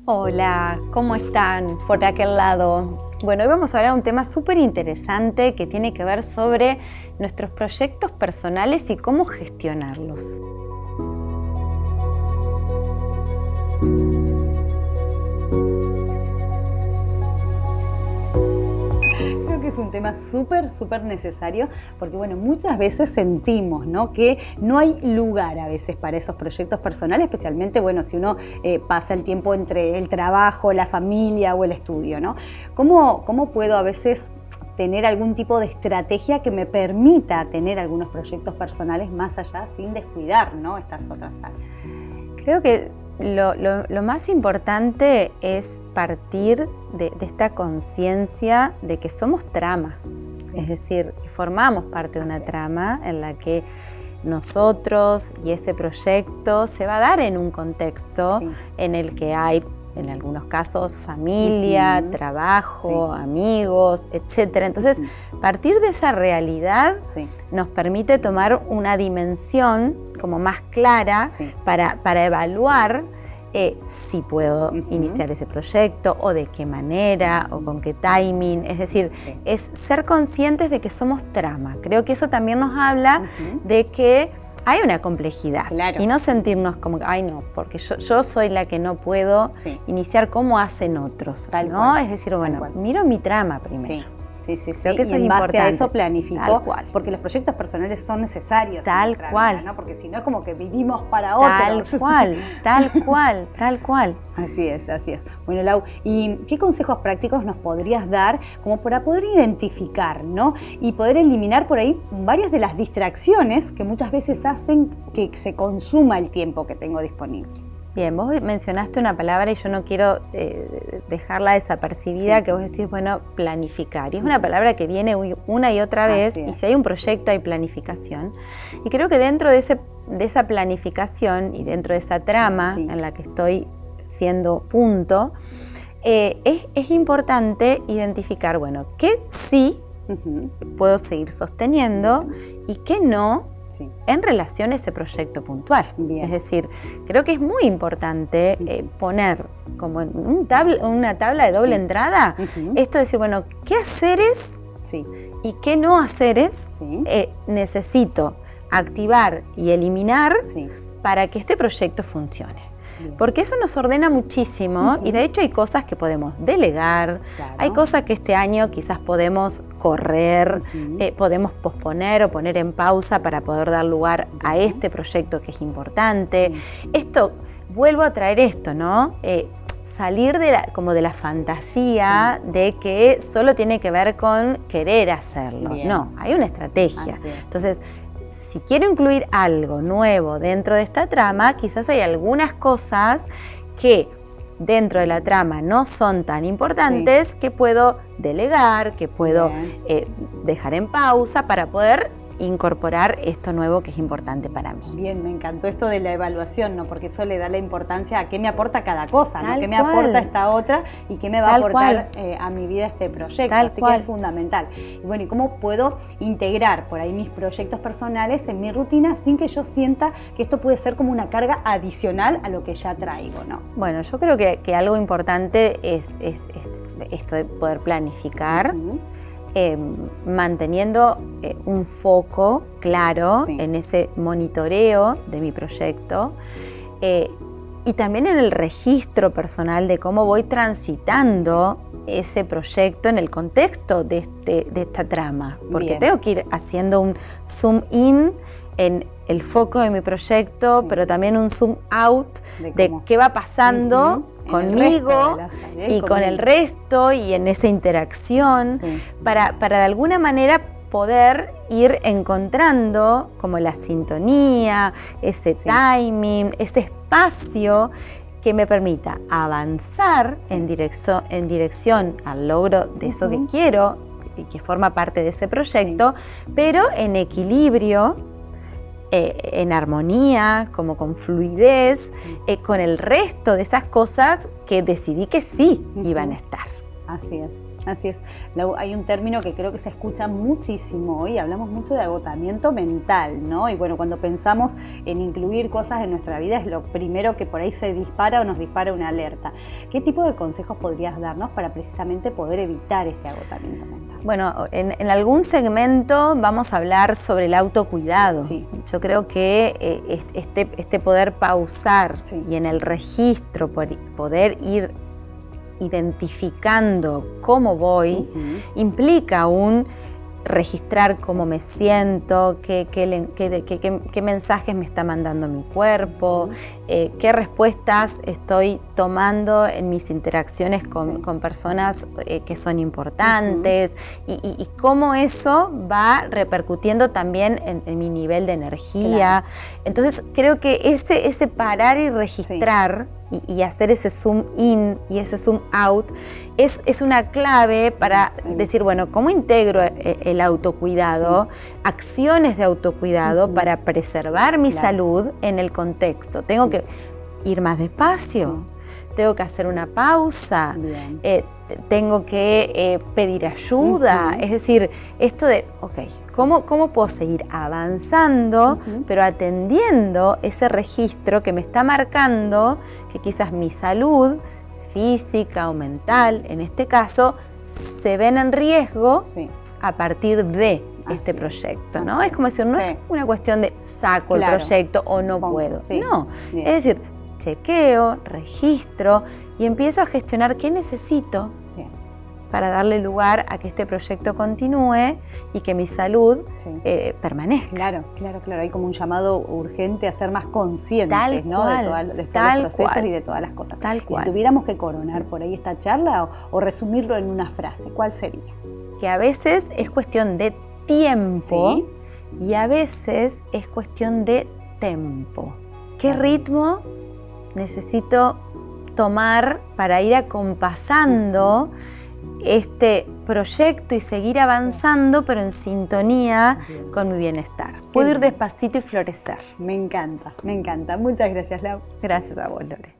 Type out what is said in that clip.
Hola, ¿cómo están por aquel lado? Bueno, hoy vamos a hablar de un tema súper interesante que tiene que ver sobre nuestros proyectos personales y cómo gestionarlos. Creo que es un tema súper necesario porque, bueno, muchas veces sentimos, ¿no?, que no hay lugar a veces para esos proyectos personales, especialmente, bueno, si uno pasa el tiempo entre el trabajo, la familia o el estudio, ¿no? ¿Cómo puedo a veces tener algún tipo de estrategia que me permita tener algunos proyectos personales más allá sin descuidar, ¿no?, estas otras áreas? Creo que lo más importante es partir de esta conciencia de que somos trama, es decir, que formamos parte de una trama en la que nosotros y ese proyecto se va a dar en un contexto en el que hay, en algunos casos, familia, trabajo, amigos, etc. Entonces, partir de esa realidad nos permite tomar una dimensión como más clara para evaluar si puedo iniciar ese proyecto o de qué manera o con qué timing. Es decir, es ser conscientes de que somos trama. Creo que eso también nos habla de que hay una complejidad y no sentirnos como, ay no, porque yo soy la que no puedo iniciar como hacen otros, ¿no? Es decir, bueno, miro mi trama primero. Sí. Creo que eso y es en base importante. a eso planifico, porque los proyectos personales son necesarios. Tal cual. ¿no? Porque si no es como que vivimos para otros. Tal cual. Así es. Bueno, Lau, ¿y qué consejos prácticos nos podrías dar como para poder identificar, ¿no?, y poder eliminar por ahí varias de las distracciones que muchas veces hacen que se consuma el tiempo que tengo disponible? Bien, vos mencionaste una palabra y yo no quiero dejarla desapercibida, que vos decís, bueno, planificar. Y es una palabra que viene una y otra vez, y si hay un proyecto hay planificación. Y creo que dentro de esa planificación y dentro de esa trama en la que estoy siendo punto, es importante identificar, bueno, qué sí puedo seguir sosteniendo y qué no, en relación a ese proyecto puntual. Es decir, creo que es muy importante poner como en una tabla de doble entrada esto de decir, bueno, ¿qué haceres y qué no haceres necesito activar y eliminar para que este proyecto funcione? Porque eso nos ordena muchísimo y de hecho hay cosas que podemos delegar, hay cosas que este año quizás podemos correr, podemos posponer o poner en pausa para poder dar lugar a este proyecto que es importante. Esto, vuelvo a traer esto, ¿no? Salir como de la fantasía de que solo tiene que ver con querer hacerlo. No, hay una estrategia. Entonces, si quiero incluir algo nuevo dentro de esta trama, quizás hay algunas cosas que dentro de la trama no son tan importantes que puedo delegar, que puedo dejar en pausa para poder incorporar esto nuevo que es importante para mí. Bien, me encantó esto de la evaluación, ¿no? Porque eso le da la importancia a qué me aporta cada cosa, ¿no? Qué me aporta esta otra y qué me va a aportar a mi vida este proyecto. Así que es fundamental. Y bueno, ¿y cómo puedo integrar por ahí mis proyectos personales en mi rutina sin que yo sienta que esto puede ser como una carga adicional a lo que ya traigo, ¿no? Bueno, yo creo que algo importante es esto de poder planificar. Manteniendo un foco claro en ese monitoreo de mi proyecto y también en el registro personal de cómo voy transitando ese proyecto en el contexto de esta trama, porque tengo que ir haciendo un zoom in en el foco de mi proyecto, pero también un zoom out de qué va pasando conmigo y con el resto y en esa interacción para de alguna manera poder ir encontrando como la sintonía, ese timing, ese espacio que me permita avanzar en dirección al logro de eso que quiero y que forma parte de ese proyecto, pero en equilibrio, en armonía, como con fluidez, con el resto de esas cosas que decidí que sí iban a estar. Así es. Así es. Hay un término que creo que se escucha muchísimo hoy, hablamos mucho de agotamiento mental, ¿no? Y bueno, cuando pensamos en incluir cosas en nuestra vida es lo primero que por ahí se dispara o nos dispara una alerta. ¿Qué tipo de consejos podrías darnos para precisamente poder evitar este agotamiento mental? Bueno, en algún segmento vamos a hablar sobre el autocuidado. Sí. Yo creo que este poder pausar y en el registro poder ir identificando cómo voy, implica un registrar cómo me siento, qué mensajes me está mandando mi cuerpo, qué respuestas estoy tomando en mis interacciones con personas que son importantes y cómo eso va repercutiendo también en mi nivel de energía. Claro. Entonces creo que ese parar y registrar y hacer ese zoom in y ese zoom out es una clave para decir, bueno, ¿cómo integro el autocuidado, acciones de autocuidado para preservar mi salud en el contexto? Tengo que ir más despacio, tengo que hacer una pausa, tengo que pedir ayuda, es decir, esto de, ¿cómo puedo seguir avanzando, pero atendiendo ese registro que me está marcando que quizás mi salud física o mental, en este caso, se ven en riesgo a partir de este proyecto, ¿no? Es como decir, no es una cuestión de saco el proyecto o no puedo, no, es decir, chequeo, registro y empiezo a gestionar qué necesito para darle lugar a que este proyecto continúe y que mi salud permanezca. Claro. Hay como un llamado urgente a ser más conscientes, ¿no? De todos los procesos y de todas las cosas. Tal cual. Si tuviéramos que coronar por ahí esta charla o resumirlo en una frase, ¿cuál sería? Que a veces es cuestión de tiempo y a veces es cuestión de tempo. ¿Qué ritmo necesito tomar para ir acompasando este proyecto y seguir avanzando, pero en sintonía con mi bienestar? Puedo ir despacito y florecer. Me encanta. Muchas gracias, Lau. Gracias a vos, Lore.